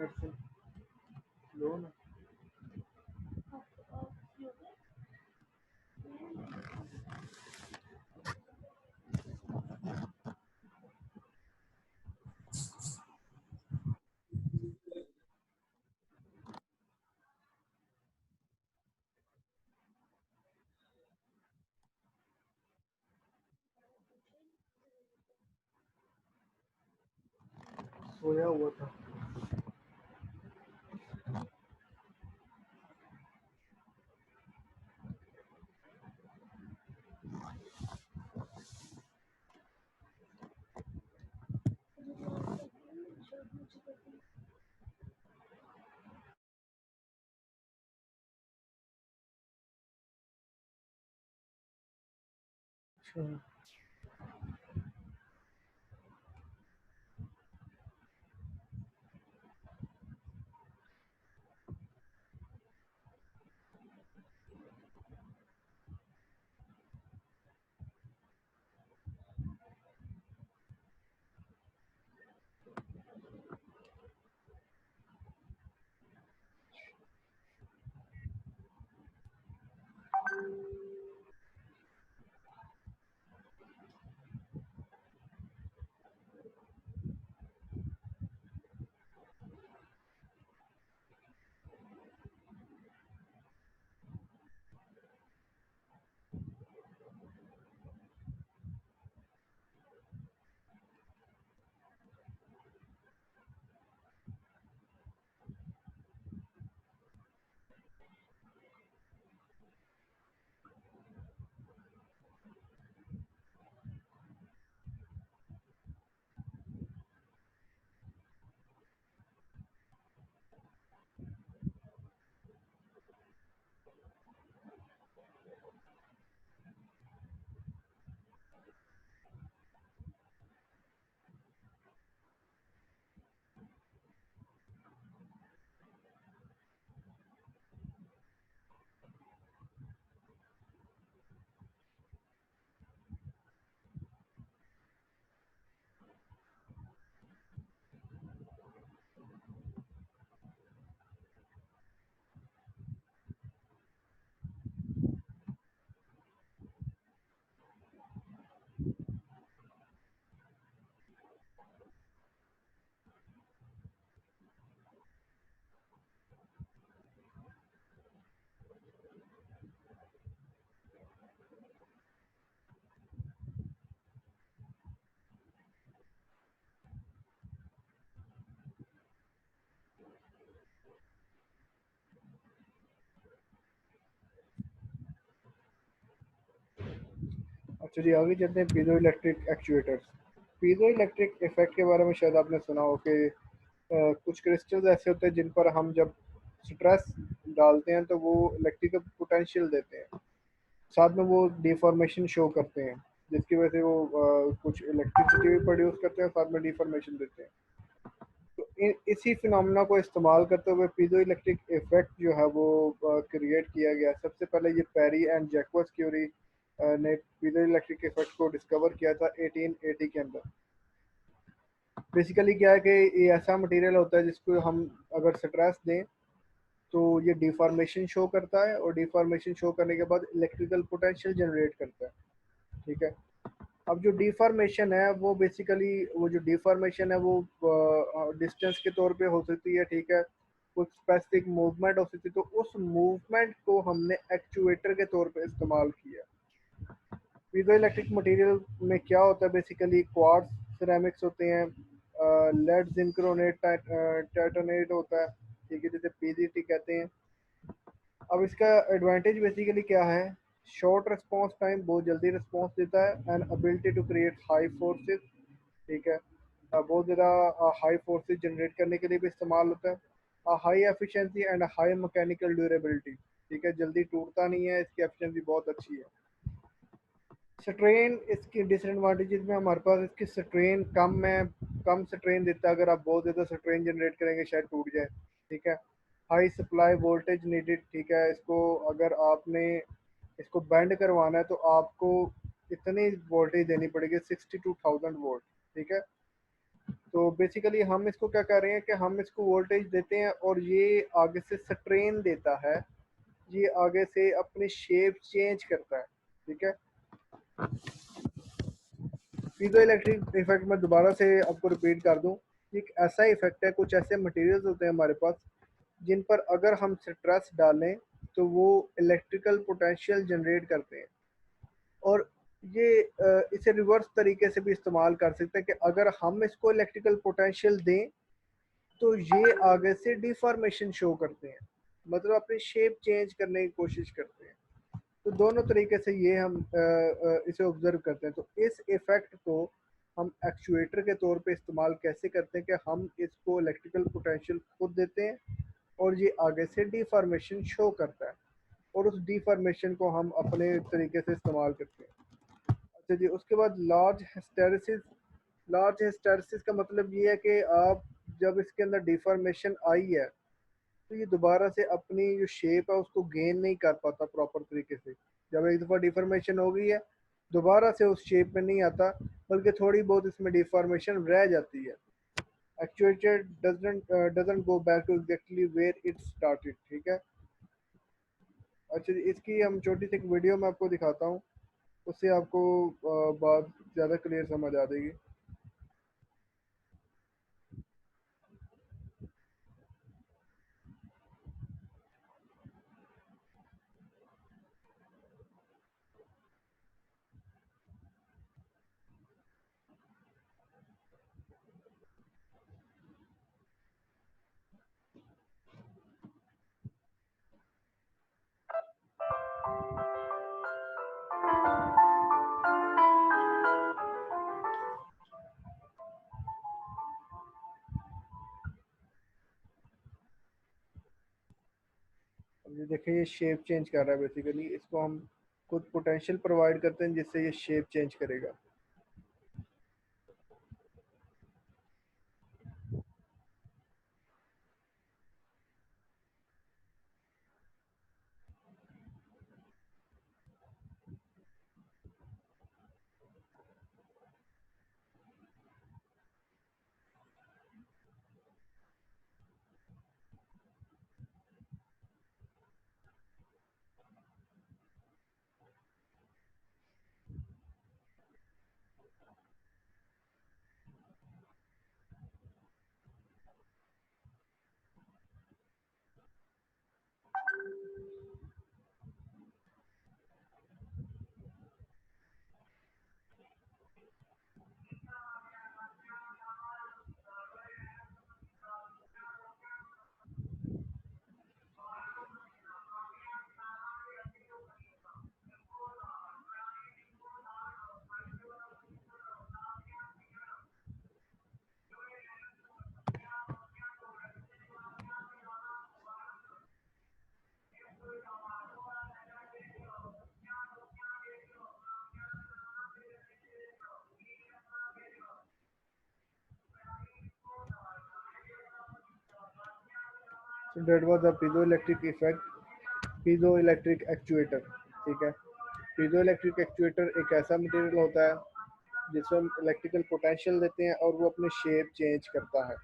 Medicine लो ना। सोया हुआ था। अच्छा। अच्छा जी, आगे चलते हैं piezo electric actuators. Piezo electric effect के बारे में शायद आपने सुना हो कि कुछ क्रिस्टल्स ऐसे होते हैं जिन पर हम जब स्ट्रेस डालते हैं तो वो इलेक्ट्रिकल पोटेंशियल देते हैं, साथ में वो डिफॉर्मेशन शो करते हैं, जिसकी वजह से वो कुछ इलेक्ट्रिसिटी भी प्रोड्यूस करते हैं और साथ में डिफॉर्मेशन देते हैं। तो इसी फिनोमेना को इस्तेमाल करते हुए पीजो इलेक्ट्रिक इफेक्ट जो है वो क्रिएट किया गया। सबसे पहले ये पेरी एंड जैकवर्स क्यूरी ने पीजो इलेक्ट्रिक इफेक्ट को डिस्कवर किया था 1880 के अंदर। बेसिकली क्या है कि ये ऐसा मटेरियल होता है जिसको हम अगर स्ट्रेस दें तो ये डिफॉर्मेशन शो करता है, और डिफॉर्मेशन शो करने के बाद इलेक्ट्रिकल पोटेंशियल जनरेट करता है। ठीक है। अब जो डिफॉर्मेशन है वो बेसिकली, वो जो डिफॉर्मेशन है वो डिस्टेंस के तौर पे हो सकती है। ठीक है। कुछ स्पेसिफिक मूवमेंट हो सकती है, तो उस मूवमेंट को हमने एक्चुएटर के तौर पे इस्तेमाल किया। पीजो इलेक्ट्रिक मटेरियल में क्या होता है, बेसिकली क्वार्ट्ज सिरेमिक्स होते हैं, लेड जिंक्रोनेट टाइटेनेट होता है। ठीक है, जिसे पीजीटी कहते हैं। अब इसका एडवांटेज बेसिकली क्या है, शॉर्ट रिस्पांस टाइम, बहुत जल्दी रिस्पांस देता है, and ability to create high forces. ठीक है। बहुत ज़्यादा हाई फोर्सेस जनरेट करने के लिए भी इस्तेमाल होता है। High efficiency and high mechanical durability. ठीक है, जल्दी टूटता नहीं है, इसकी एफिशिएंसी बहुत अच्छी है। स्ट्रेन, इसकी डिसएडवांटेजेस में हमारे पास इसकी स्ट्रेन कम है, कम स्ट्रेन देता है। अगर आप बहुत ज़्यादा स्ट्रेन जनरेट करेंगे शायद टूट जाए। ठीक है। High supply voltage needed. ठीक है, इसको अगर आपने इसको बैंड करवाना है तो आपको इतनी वोल्टेज देनी पड़ेगी, 62,000 वोल्ट। ठीक है। तो बेसिकली हम इसको क्या कर रहे हैं कि हम इसको वोल्टेज देते हैं और ये आगे से स्ट्रेन देता है, ये आगे से अपनी शेप चेंज करता है। ठीक है, पीजो इलेक्ट्रिक इफेक्ट मैं दोबारा से आपको रिपीट कर दूं, एक ऐसा इफेक्ट है, कुछ ऐसे मटेरियल्स होते हैं हमारे पास जिन पर अगर हम स्ट्रेस डालें तो वो इलेक्ट्रिकल पोटेंशियल जनरेट करते हैं। और ये इसे रिवर्स तरीके से भी इस्तेमाल कर सकते हैं कि अगर हम इसको इलेक्ट्रिकल पोटेंशियल दें तो ये आगे से डिफॉर्मेशन शो करते हैं, मतलब अपनी शेप चेंज करने की कोशिश करते हैं। तो दोनों तरीके से ये हम इसे ऑब्जर्व करते हैं। तो इस इफेक्ट को हम एक्चुएटर के तौर पे इस्तेमाल कैसे करते हैं कि हम इसको इलेक्ट्रिकल पोटेंशियल खुद देते हैं और ये आगे से डिफॉर्मेशन शो करता है और उस डिफॉर्मेशन को हम अपने तरीके से इस्तेमाल करते हैं। अच्छा जी, उसके बाद लार्ज हिस्टेरिसिस। लार्ज हिस्टेरिसिस का मतलब ये है कि आप जब इसके अंदर डिफॉर्मेशन आई है तो ये दोबारा से अपनी जो शेप है उसको गेन नहीं कर पाता प्रॉपर तरीके से। जब एक दफ़ा डिफॉर्मेशन हो गई है दोबारा से उस शेप में नहीं आता, बल्कि थोड़ी बहुत इसमें डिफॉर्मेशन रह जाती है। Actuator doesn't go back to exactly where it started. ठीक है, अच्छा जी, इसकी हम छोटी सी एक वीडियो में आपको दिखाता हूँ, उससे आपको बात ज़्यादा क्लियर समझ आ जाएगी। अब ये देखिए ये शेप चेंज कर रहा है, बेसिकली इसको हम कुछ पोटेंशियल प्रोवाइड करते हैं जिससे ये शेप चेंज करेगा। So that was a piezoelectric effect, piezoelectric actuator. ठीक है, piezoelectric एक्चुएटर एक ऐसा मटेरियल होता है जिसमें हम इलेक्ट्रिकल पोटेंशियल देते हैं और वो अपनी शेप चेंज करता है।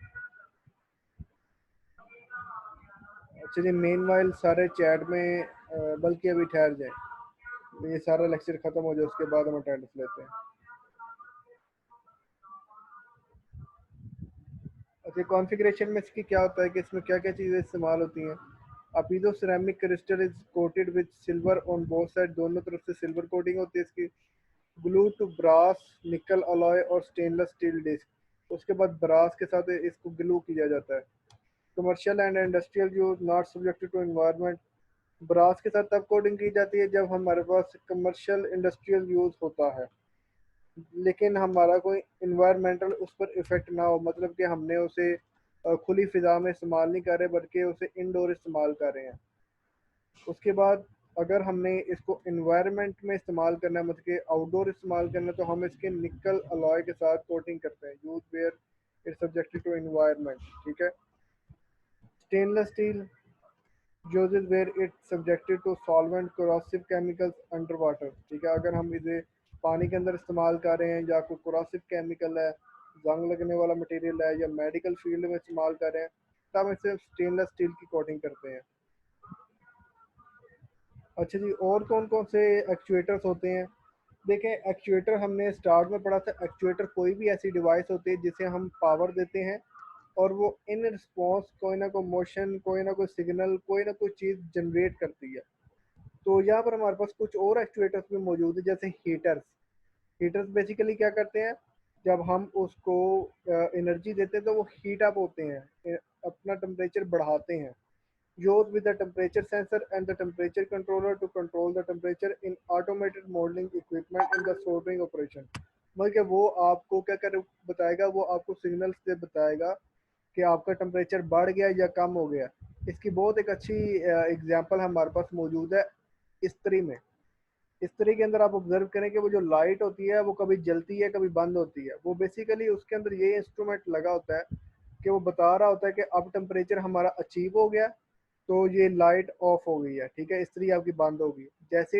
अच्छा जी, मेन वाइल सारे चैट में बल्कि अभी ठहर जाए, ये सारा लेक्चर खत्म हो जाए उसके बाद हम अटेंडेंस लेते हैं। अच्छा, कॉन्फ़िगरेशन में इसकी क्या होता है कि इसमें क्या क्या चीज़ें इस्तेमाल होती हैं। A piece of ceramic crystal is coated with silver on both sides, दोनों तरफ से सिल्वर कोटिंग होती है इसकी। ग्लू टू ब्रास, निकल अलॉय और स्टेनलेस स्टील डिस्क। उसके बाद ब्रास के साथ इसको ग्लू किया जाता है। Commercial and industrial use, not subjected to environment. Brass के साथ तब कोटिंग की जाती है जब हमारे पास कमर्शियल इंडस्ट्रियल यूज होता है, लेकिन हमारा कोई इन्वायरमेंटल उस पर इफेक्ट ना हो, मतलब कि हमने उसे खुली फिजा में इस्तेमाल नहीं कर रहे बल्कि उसे इंडोर इस्तेमाल कर रहे हैं। उसके बाद अगर हमने इसको इन्वायरमेंट में इस्तेमाल करना है, मतलब कि आउटडोर इस्तेमाल करना है, तो हम इसके निकल अलॉय के साथ कोटिंग करते हैं। Use where it's subjected to environment. ठीक है, stainless steel uses where it's subjected to solvent corrosive chemicals under water. ठीक है, अगर हम इसे पानी के अंदर इस्तेमाल कर रहे हैं या कोई कोरोसिव केमिकल है जंग लगने वाला मटेरियल है या मेडिकल फील्ड में इस्तेमाल कर रहे हैं, तब हम इसे स्टेनलेस स्टील की कोटिंग करते हैं। अच्छा जी, और कौन कौन से एक्चुएटर्स होते हैं? देखें, एक्चुएटर हमने स्टार्ट में पढ़ा था, एक्चुएटर कोई भी ऐसी डिवाइस होती है जिसे हम पावर देते हैं और वो इन रिस्पॉन्स कोई ना कोई मोशन, कोई ना कोई सिग्नल, कोई ना कोई चीज़ जनरेट करती है। तो यहाँ पर हमारे पास कुछ और एक्चुएटर्स भी मौजूद है, जैसे हीटर्स। हीटर्स बेसिकली क्या करते हैं, जब हम उसको एनर्जी देते हैं तो वो हीट अप होते हैं, अपना टेम्परेचर बढ़ाते हैं। Used with the temperature sensor and the temperature controller to control the temperature in automated modeling equipment in the soldering operation। मतलब कि वो आपको क्या कर बताएगा, वो आपको सिग्नल से बताएगा कि आपका टेम्परेचर बढ़ गया या कम हो गया। इसकी बहुत एक अच्छी एग्जांपल हमारे पास मौजूद है इस्त्री में। इस्त्री के अंदर आप ऑब्जर्व करें कि वो जो लाइट होती है वो कभी जलती है कभी बंद होती है। वो बेसिकली उसके अंदर ये इंस्ट्रूमेंट लगा होता है कि वो बता रहा होता है कि अब टेम्परेचर हमारा अचीव हो गया, तो ये लाइट ऑफ हो गई है, ठीक है, इस्त्री आपकी बंद होगी। जैसे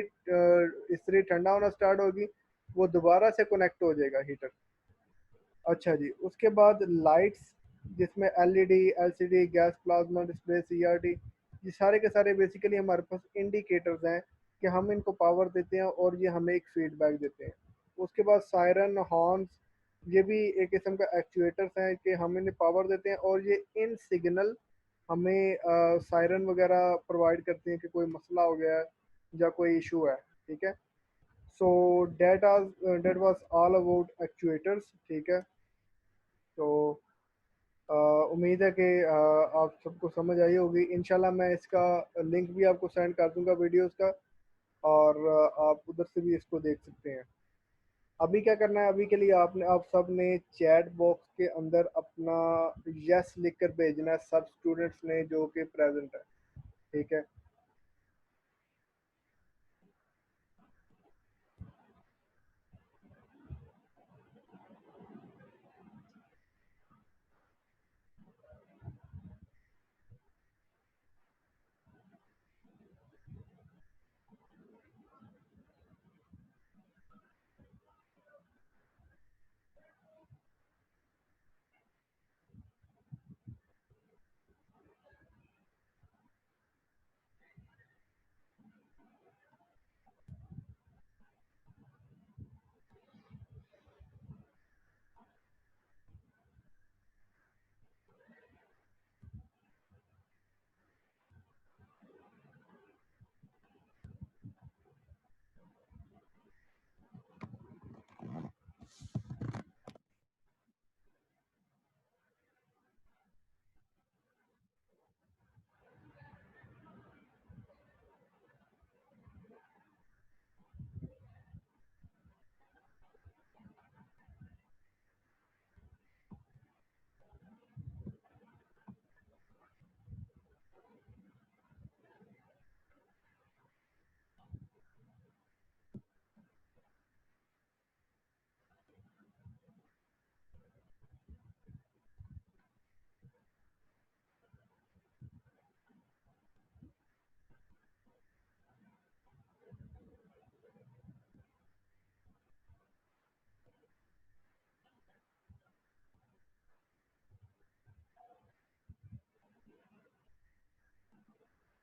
इस्त्री ठंडा होना स्टार्ट होगी, वो दोबारा से कनेक्ट हो जाएगा हीटर। अच्छा जी, उसके बाद लाइट्स, जिसमें LED, LCD, gas plasma display, CRT, ये सारे के सारे बेसिकली हमारे पास इंडिकेटर्स हैं कि हम इनको पावर देते हैं और ये हमें एक फीडबैक देते हैं। उसके बाद सायरन, हॉर्न्स, ये भी एक किस्म का एक्चुएटर्स हैं कि हम इन्हें पावर देते हैं और ये इन सिग्नल हमें सायरन वगैरह प्रोवाइड करते हैं कि कोई मसला हो गया है या कोई इशू है, ठीक है। So that was all about actuators, ठीक है। तो उम्मीद है कि आप सबको समझ आई होगी। इंशाल्लाह मैं इसका लिंक भी आपको सेंड कर दूंगा वीडियोस का, और आप उधर से भी इसको देख सकते हैं। अभी क्या करना है, अभी के लिए आप सब ने चैट बॉक्स के अंदर अपना यस लिख कर भेजना है, सब स्टूडेंट्स ने जो कि प्रेजेंट है, ठीक है।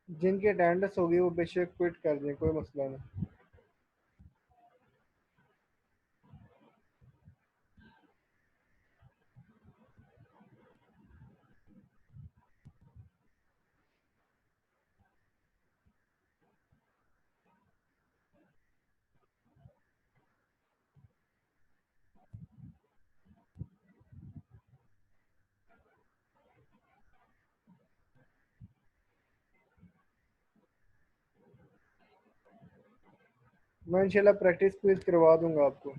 जिनकी अटेंडेंस होगी वो बेशक क्विट कर दें, कोई मसला नहीं। मैं इंशाल्लाह प्रैक्टिस क्विज करवा दूंगा आपको।